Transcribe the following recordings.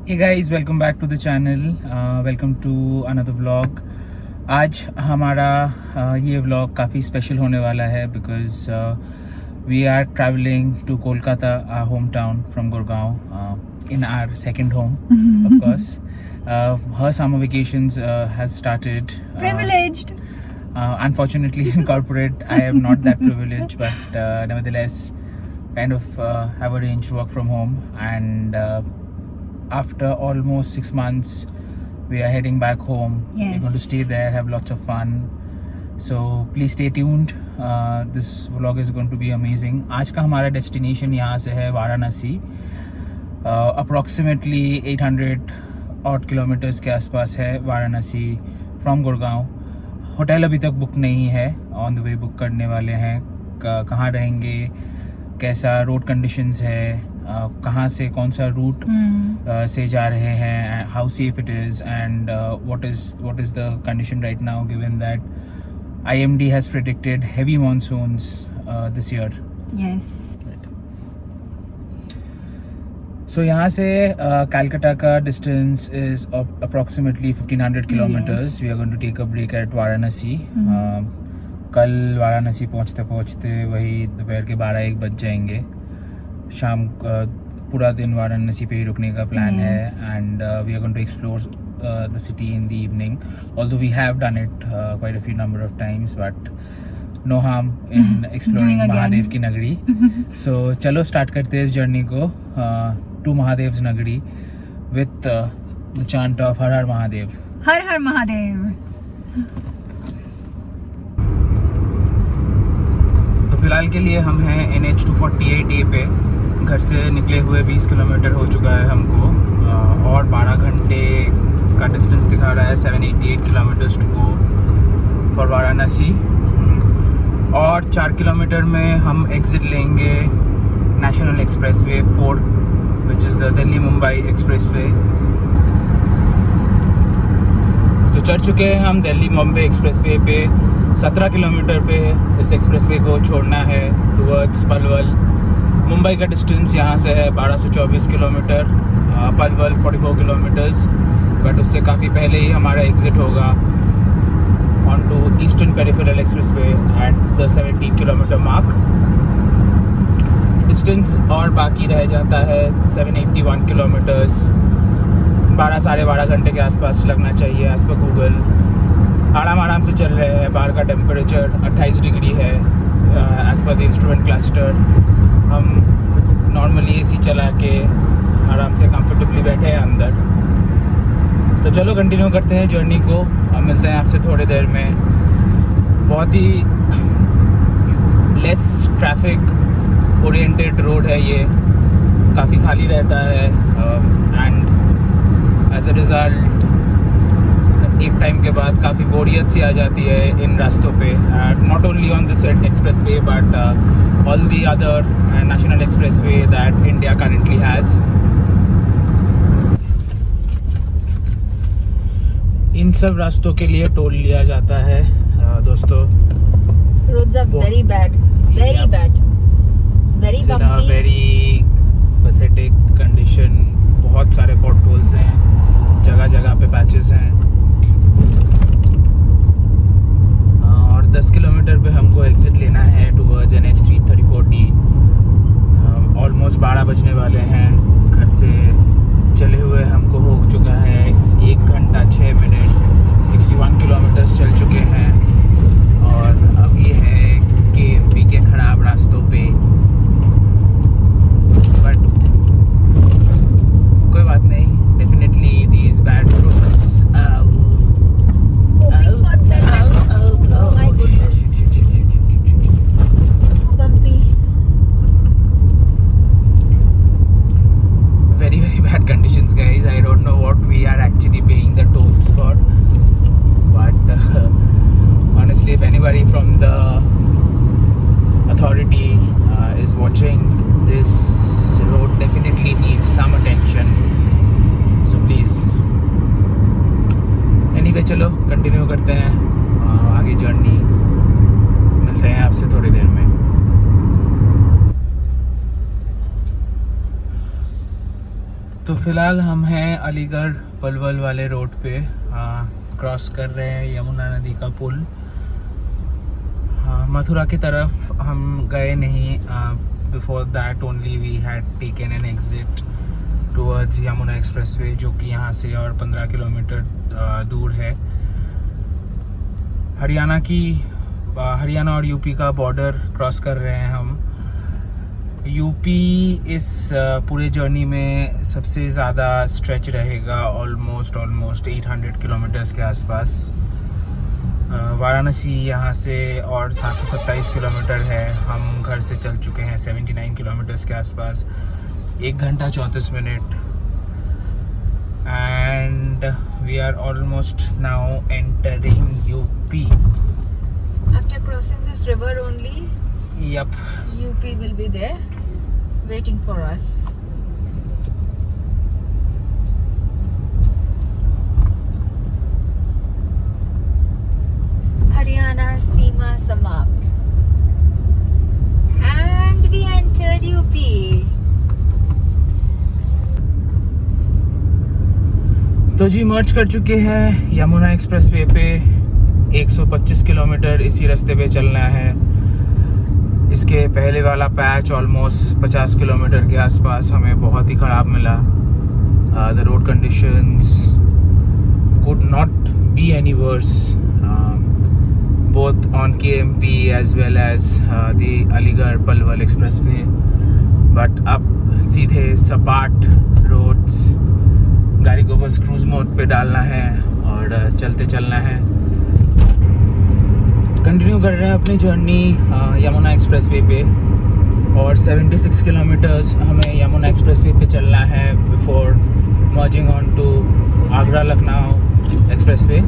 Hey guys, welcome back to the channel. Welcome to another vlog. आज हमारा ये vlog काफ़ी स्पेशल होने वाला है because we are traveling to Kolkata, our hometown from Gurgaon, in our second home, of course. Her summer vacations has started. Privileged. Unfortunately, in corporate, I am not that privileged, but nevertheless, kind of have arranged work from home and. After almost 6 months, we are heading back home. Yes. We're going to stay there, have lots of fun. So please stay tuned. This vlog is going to be amazing. आज का हमारा destination यहाँ से है Varanasi. Approximately 800 odd kilometers के आसपास है Varanasi from Gurgaon. Hotel अभी तक बुक नहीं है. On the way बुक करने वाले हैं. कहाँ रहेंगे, कैसा रोड कंडीशंस है, कहाँ से कौन सा रूट से जा रहे हैं, how safe it is and what is the condition right now given that IMD has predicted heavy monsoons this year. Yes. So यहाँ से Calcutta का distance is approximately 1500 kilometers. Yes. We are going to take a break at Varanasi. कल वाराणसी पहुँचते पहुँचते वही दोपहर के 12-1 बज जाएंगे. शाम पूरा दिन वाराणसी पे ही रुकने का प्लान है and we are going to explore the city in the evening. Although we have done it quite a few number of times but no harm in exploring Mahadev की नगरी. सो चलो स्टार्ट करते हैं इस जर्नी को to Mahadev's nagari with the chant of Har Har Mahadev. Har Har Mahadev. तो फिलहाल के लिए हम हैं NH 248A पे. घर से निकले हुए 20 किलोमीटर हो चुका है हमको और 12 घंटे का डिस्टेंस दिखा रहा है. 788 kilometres to go for Varanasi. और 4 किलोमीटर में हम एग्ज़िट लेंगे national expressway 4 which is the Delhi Mumbai expressway. तो चढ़ चुके हैं हम दिल्ली मुंबई एक्सप्रेसवे पे. 17 किलोमीटर पे इस एक्सप्रेसवे को छोड़ना है टुवर्ड्स पलवल. मुंबई का डिस्टेंस यहाँ से है 1224 किलोमीटर, पलवल 44 किलोमीटर्स. बट उससे काफ़ी पहले ही हमारा एग्ज़िट होगा on to eastern peripheral expressway at the 17 kilometre mark. Distance और बाकी रह जाता है 781 किलोमीटर्स. 12 साढ़े 12 घंटे के आसपास लगना चाहिए एज़ पर गूगल. आराम से चल रहे हैं. बाहर का टेम्परेचर 28 डिग्री है as per the instrument cluster. हम नॉर्मली AC चला के आराम से कंफर्टेबली बैठे हैं अंदर. तो चलो कंटिन्यू करते हैं जर्नी को. हम मिलते हैं आपसे थोड़ी देर में. बहुत ही लेस ट्रैफिक ओरिएंटेड रोड है ये. काफ़ी खाली रहता है एंड एज अ रिज़ल्ट एक टाइम के बाद काफ़ी बोरियत सी आ जाती है इन रास्तों पे. Not only on this expressway but all the other national expressway that India currently has. इन सब रास्तों के लिए टोल लिया जाता है दोस्तों. Roads are very bad. Very bad. It's very in a bumpy. very pathetic condition. बहुत सारे potholes हैं, जगह जगह पे पैचेस हैं. और 10 किलोमीटर पे हमको एग्ज़िट लेना है टुवर्ड्स NH 334D. ऑलमोस्ट 12 बजने वाले हैं. घर से चले हुए हमको हो चुका है 1 घंटा 6 मिनट. 61 किलोमीटर्स चल चुके हैं और अभी है KMP के ख़राब रास्तों पे. बट कोई बात नहीं. Definitely these bad roads. Hoping for better. Oh my goodness. Too bumpy. Very bad conditions guys. I don't know what we are actually paying the tolls for, but honestly if anybody from the authority is watching, this road definitely needs some attention, so please. Anyway चलो continue करते हैं आगे journey. मिलते हैं आपसे थोड़ी देर में. तो फ़िलहाल हम हैं अलीगढ़ पलवल वाले रोड पे, क्रॉस कर रहे हैं यमुना नदी का पुल। मथुरा की तरफ हम गए नहीं, before that only we had taken an exit towards Yamuna expressway, जो कि यहाँ से और 15 किलोमीटर दूर है। हरियाणा और यूपी का बॉर्डर क्रॉस कर रहे हैं हम। यूपी इस पूरे जर्नी में सबसे ज़्यादा स्ट्रेच रहेगा, ऑलमोस्ट 800 किलोमीटर्स के आसपास। वाराणसी यहाँ से और 727 किलोमीटर है। हम घर से चल चुके हैं 79 किलोमीटर्स के आसपास, 1 घंटा 34 minute. And we are almost now entering UP. After crossing this river only, Yep. UP will be there waiting for us. Haryana Seema Samapt. And we entered UP. तो जी मर्ज कर चुके हैं यमुना एक्सप्रेसवे पे। 125 किलोमीटर इसी रास्ते पे चलना है। इसके पहले वाला पैच ऑलमोस्ट 50 किलोमीटर के आसपास हमें बहुत ही ख़राब मिला। The road conditions could not be any worse, both on KMP as well as the Aligarh Palwal expressway. But अब सीधे सपाट रोड्स, गाड़ी को बस क्रूज मोड पे डालना है और चलते चलना है। कंटिन्यू कर रहे हैं अपनी जर्नी यमुना एक्सप्रेसवे पे, और 76 किलोमीटर्स हमें यमुना एक्सप्रेसवे पे चलना है before merging on to Agra Lucknow expressway.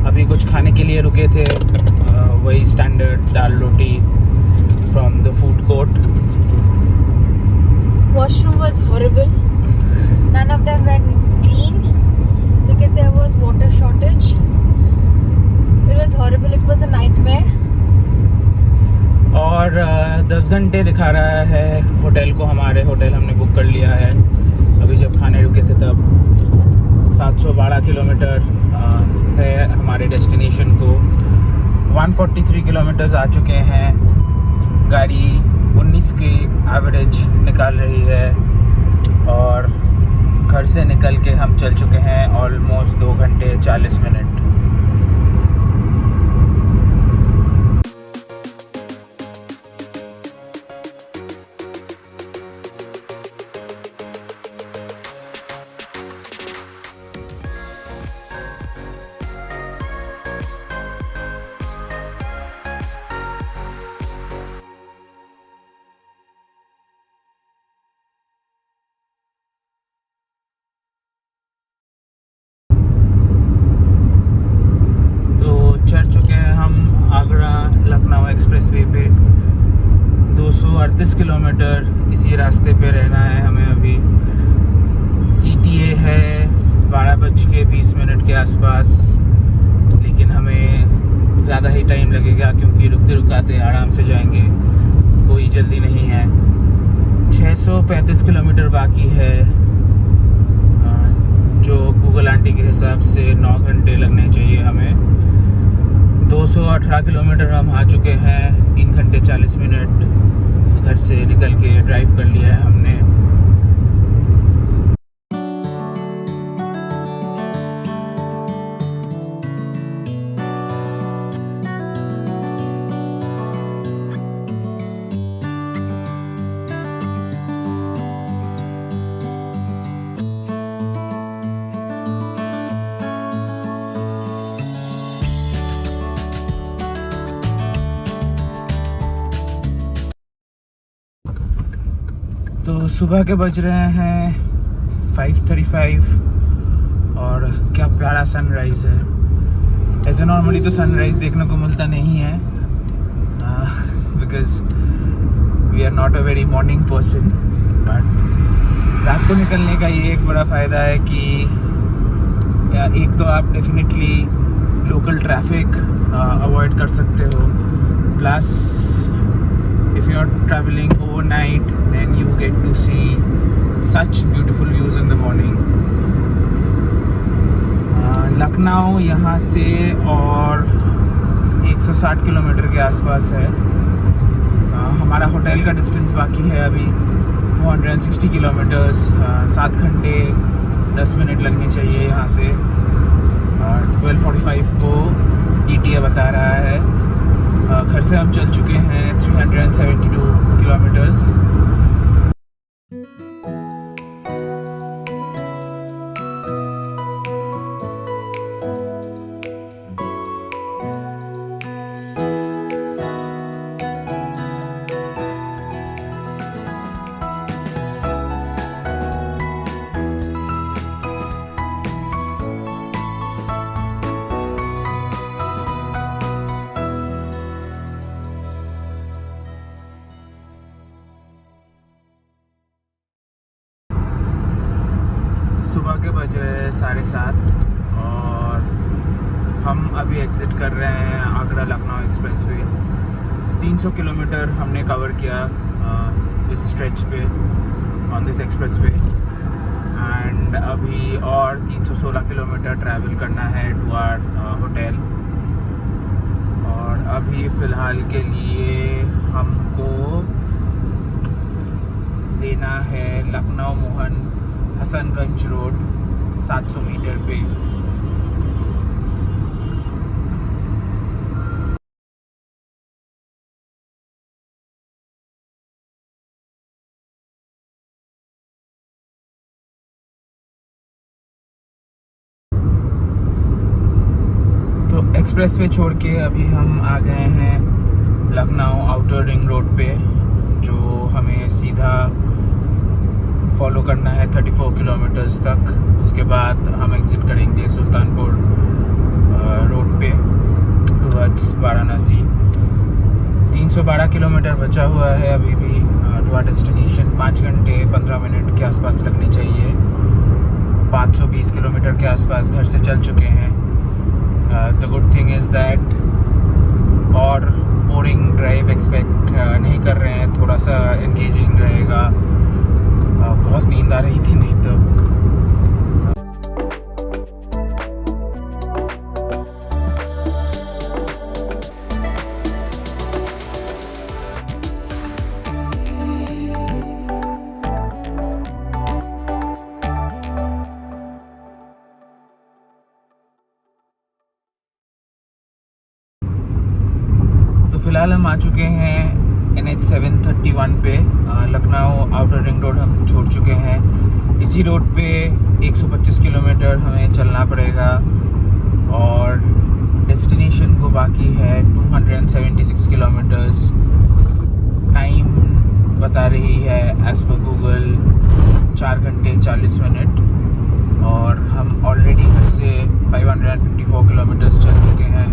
अभी कुछ खाने के लिए रुके थे, वही standard dal roti from the food court. Washroom was horrible. None of them were clean because there was water shortage. It was horrible. It was a nightmare. और 10 घंटे दिखा रहा है होटल को। हमारे होटल हमने बुक कर लिया है। अभी जब खाने रुके थे तब 712 किलोमीटर है हमारे डेस्टिनेशन को। 143 किलोमीटर्स आ चुके हैं। गाड़ी 19 की एवरेज निकाल रही है और घर से निकल के हम चल चुके हैं ऑलमोस्ट 2 घंटे 40 मिनट। चढ़ चुके हैं हम आगरा लखनऊ एक्सप्रेसवे पे। 238 किलोमीटर इसी रास्ते पे रहना है हमें अभी। ETA है 12:20 के आसपास, लेकिन हमें ज़्यादा ही टाइम लगेगा क्योंकि रुकते रुकाते आराम से जाएंगे, कोई जल्दी नहीं है। 635 किलोमीटर बाकी है, जो गूगल आंटी के हिसाब से 9 घंटे लगने चाहिए हमें। 218 किलोमीटर हम आ चुके हैं, 3 घंटे 40 मिनट घर से निकल के ड्राइव कर लिया है हमने। तो सुबह के बज रहे हैं 5:35 और क्या प्यारा सनराइज़ है। ऐसे नॉर्मली तो सनराइज़ देखने को मिलता नहीं है, because we are not a very morning person. But रात को निकलने का ये एक बड़ा फ़ायदा है कि एक तो आप डेफिनेटली लोकल ट्रैफिक अवॉइड कर सकते हो, plus if you are traveling overnight then you get to see such beautiful views in the morning. Lucknow यहाँ से और 160 किलोमीटर के आसपास है। हमारा होटल का डिस्टेंस बाकी है अभी 460 किलोमीटर्स। 7 घंटे 10 मिनट लगनी चाहिए यहाँ से। 12:45 को ETA बता रहा है। घर से हम चल चुके हैं 372 किलोमीटर्स। सुबह के बजे 7:30 और हम अभी एग्ज़िट कर रहे हैं आगरा लखनऊ एक्सप्रेसवे। 300 किलोमीटर हमने कवर किया इस स्ट्रेच पे ऑन दिस एक्सप्रेसवे एंड अभी और 316 किलोमीटर ट्रैवल करना है टू आवर होटल। और अभी फ़िलहाल के लिए हमको लेना है लखनऊ मोहन हसनगंज रोड 700 मीटर पे। तो एक्सप्रेसवे छोड़ के अभी हम आ गए हैं लखनऊ आउटर रिंग रोड पे, जो हमें सीधा फॉलो करना है 34 किलोमीटर्स तक। उसके बाद हम एग्ज़िट करेंगे सुल्तानपुर रोड पे टुवर्ड्स वाराणसी। 312 किलोमीटर बचा हुआ है अभी भी टू आवर डेस्टिनेशन। 5 घंटे 15 मिनट के आसपास लगने चाहिए। 520 किलोमीटर के आसपास घर से चल चुके हैं। The good thing is that और बोरिंग ड्राइव एक्सपेक्ट नहीं कर रहे हैं, थोड़ा सा एंगेजिंग रहेगा। बहुत नींद आ रही थी नहीं तो। फिलहाल हम आ चुके हैं NH 731 पे। लखनऊ आउटर रिंग रोड हम छोड़ चुके हैं। इसी रोड पे 125 किलोमीटर हमें चलना पड़ेगा और डेस्टिनेशन को बाकी है 276 किलोमीटर्स। टाइम बता रही है एज़ पर गूगल 4 घंटे 40 मिनट और हम ऑलरेडी घर से 554 किलोमीटर्स चल चुके हैं।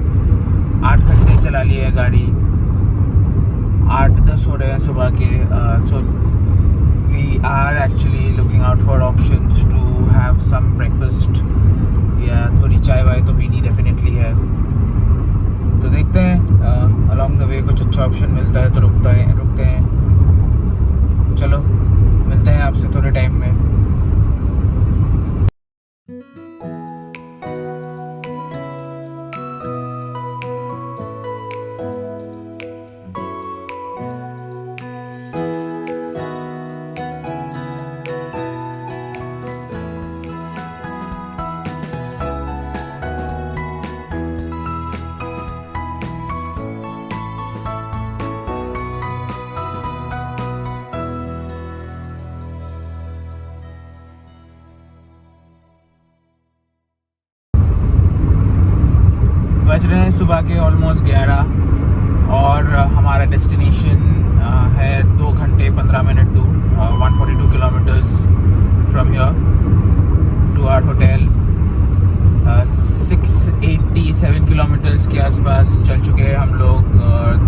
8 घंटे चला लिए है गाड़ी। 8-10 हो रहे हैं सुबह के। So we are actually looking out for options to have some breakfast या थोड़ी चाय वाय तो पीनी डेफिनेटली है। तो देखते हैं अलोंग द वे कुछ अच्छा ऑप्शन मिलता है तो रुकते हैं। चलो मिलते हैं आपसे थोड़े टाइम में। बज रहे हैं सुबह के ऑलमोस्ट 11 और हमारा डेस्टिनेशन है 2 घंटे 15 मिनट दूर, 142 kilometres from here to our hotel. 687 kilometres के आसपास चल चुके हैं हम लोग।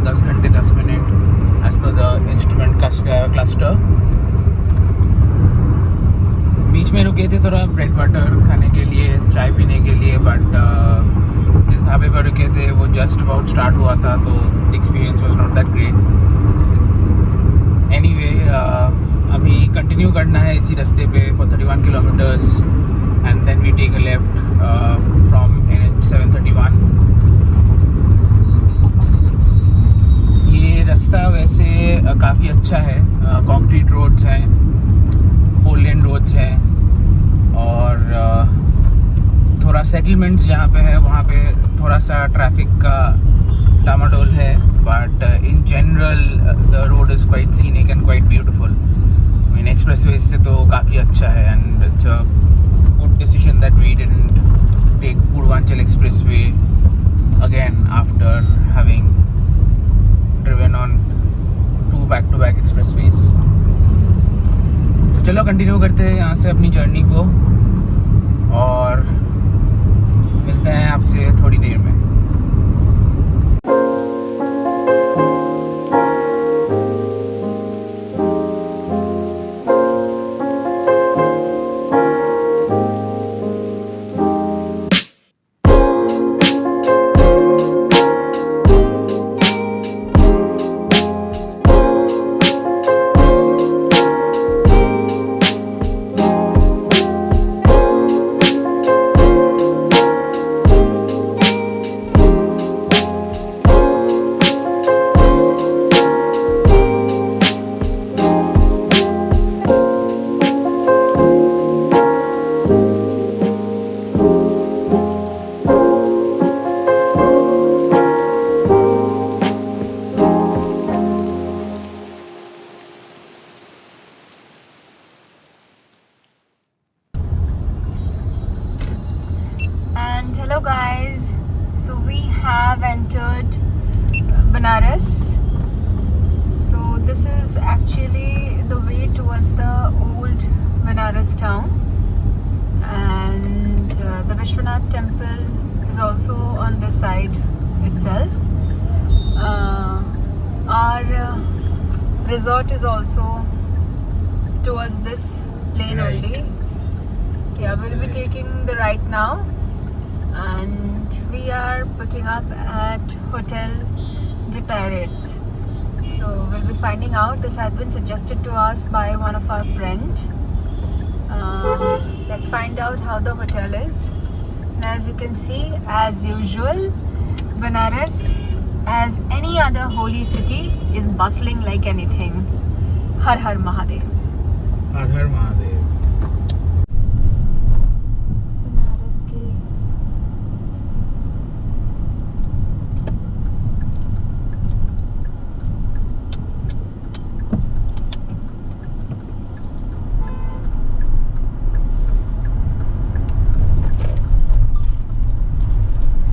10 घंटे 10 minute as per the instrument cluster. बीच में रुके थे थोड़ा ब्रेड बटर खाने के लिए, चाय पीने के लिए, बट जिस ढाबे पर रुके थे वो जस्ट अबाउट स्टार्ट हुआ था तो experience was not that great. Anyway अभी कंटिन्यू करना है इसी रास्ते पे for 31 kilometres and then we take a left from NH 731. ये रास्ता वैसे काफ़ी अच्छा है. कंक्रीट रोड्स हैं, 4 लेन रोड्स हैं और थोड़ा सेटलमेंट्स जहाँ पे है वहाँ पे थोड़ा सा ट्रैफिक का डामाडोल है, but in general the road is quite scenic and quite beautiful. I mean expressway से तो काफ़ी अच्छा है and it's a good decision that we didn't take Purvanchal expressway again after having driven on 2 back-to-back expressways. So चलो continue करते हैं यहाँ से अपनी जर्नी को और मिलते हैं आपसे थोड़ी देर में. And hello guys, so we have entered Banaras. So this is actually the way towards the old Banaras town, and the Vishwanath temple is also on this side itself. Our resort is also towards this lane Right. only. Yeah, we'll be taking the right now. And we are putting up at Hotel de Paris. So we'll be finding out. This had been suggested to us by one of our friends. Let's find out how the hotel is. And as you can see, as usual, Banaras, as any other holy city, is bustling like anything. Har Har Mahadev. Her Har Mahadev. Banaras ke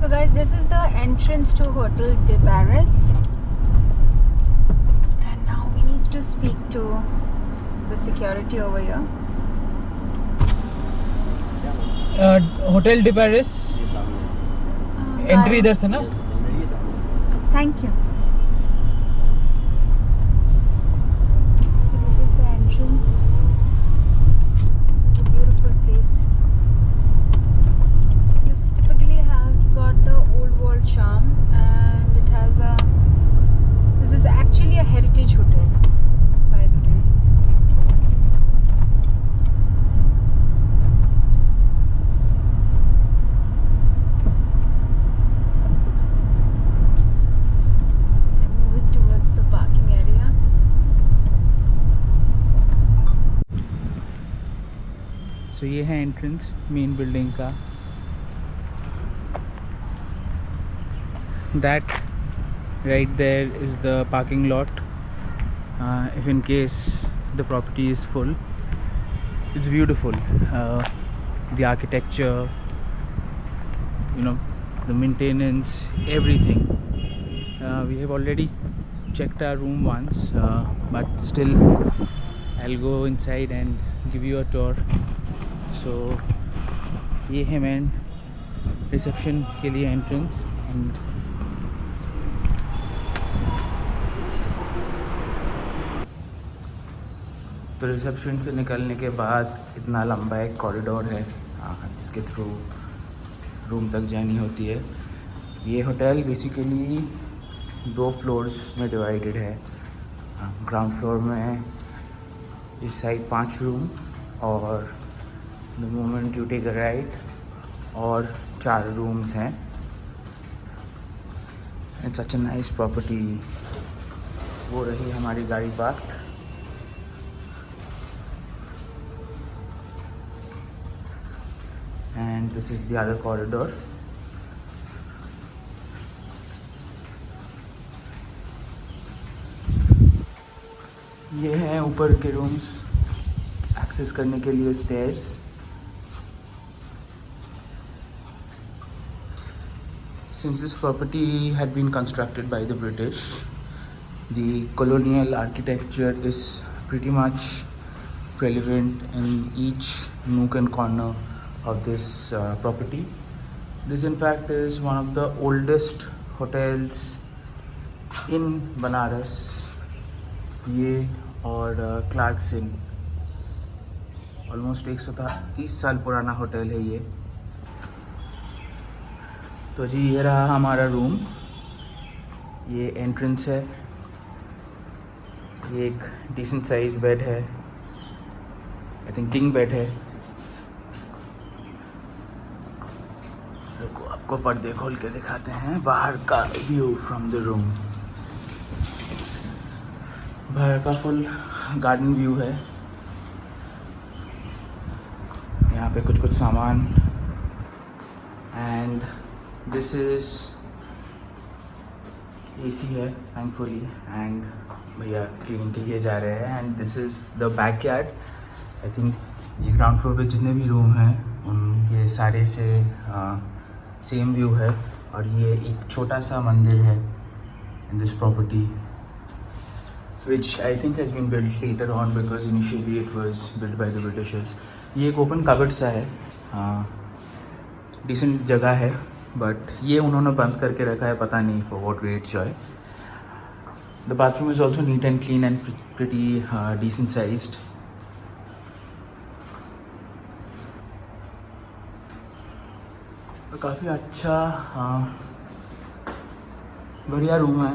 So guys, this is the entrance to Hotel de Paris, and now we need to speak to the security over here. Hotel D Paris entry इधर से ना. Thank you. So this is the entrance. It's a beautiful place. This typically have got the old world charm, and it has a. This is actually a heritage hotel, by the way. I'm moving towards the parking area. So ये है entrance main building का. That right there is the parking lot if in case the property is full. It's beautiful. The architecture, you know, the maintenance, everything. We have already checked our room once, but still I'll go inside and give you a tour. So ये है main reception के लिए entrance. And तो reception से निकलने के बाद इतना लंबा एक कॉरिडोर है जिसके थ्रू रूम तक जानी होती है. ये होटल बेसिकली 2 फ्लोर्स में डिवाइडेड है. ग्राउंड फ्लोर में इस साइड 5 रूम और the moment you take a right और 4 रूम्स हैं। It's such a nice property. वो रही हमारी गाड़ी park. And this is the other corridor. ये हैं ऊपर के रूम्स, एक्सेस करने के लिए stairs. Since this property had been constructed by the British, the colonial architecture is pretty much relevant in each nook and corner of this property. This in fact is one of the oldest hotels in Banaras. ये और Clarkson, almost 130 साल पुराना hotel है ये। तो जी ये रहा हमारा रूम। ये एंट्रेंस है। ये एक डिसेंट साइज बेड है, आई थिंक किंग बेड है। रुको आपको पर्दे खोल के दिखाते हैं बाहर का व्यू फ्रॉम द रूम। बाहर का फुल गार्डन व्यू है। यहाँ पे कुछ सामान एंड दिस इज AC है थैंकफुली एंड भैया क्लीनिंग के लिए जा रहे हैं। And this is the backyard. I think ये ग्राउंड फ्लोर पे जितने भी रूम हैं उनके सारे से सेम व्यू है। और ये एक छोटा सा मंदिर है in this property which I think has been built later on because initially it was built by the Britishers. ये एक ओपन कबर्ड सा है, डिसेंट जगह है, बट ये उन्होंने बंद करके रखा है, पता नहीं for what great joy. The bathroom is also neat and clean and pretty decent sized. काफ़ी अच्छा बढ़िया रूम है।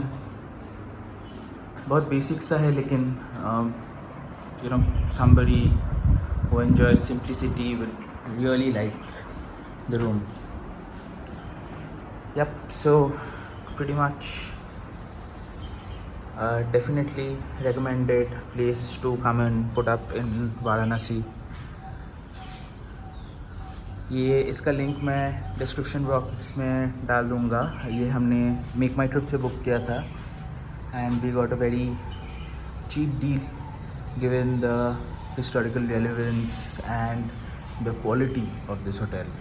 बहुत बेसिक सा है लेकिन you know somebody who enjoys simplicity will really like the room. Yep, so pretty much definitely recommended place to come and put up in Varanasi. ये इसका लिंक मैं डिस्क्रिप्शन बॉक्स में डाल दूँगा। ये हमने मेक माई ट्रिप से बुक किया था and we got a very cheap deal given the historical relevance and the quality of this hotel.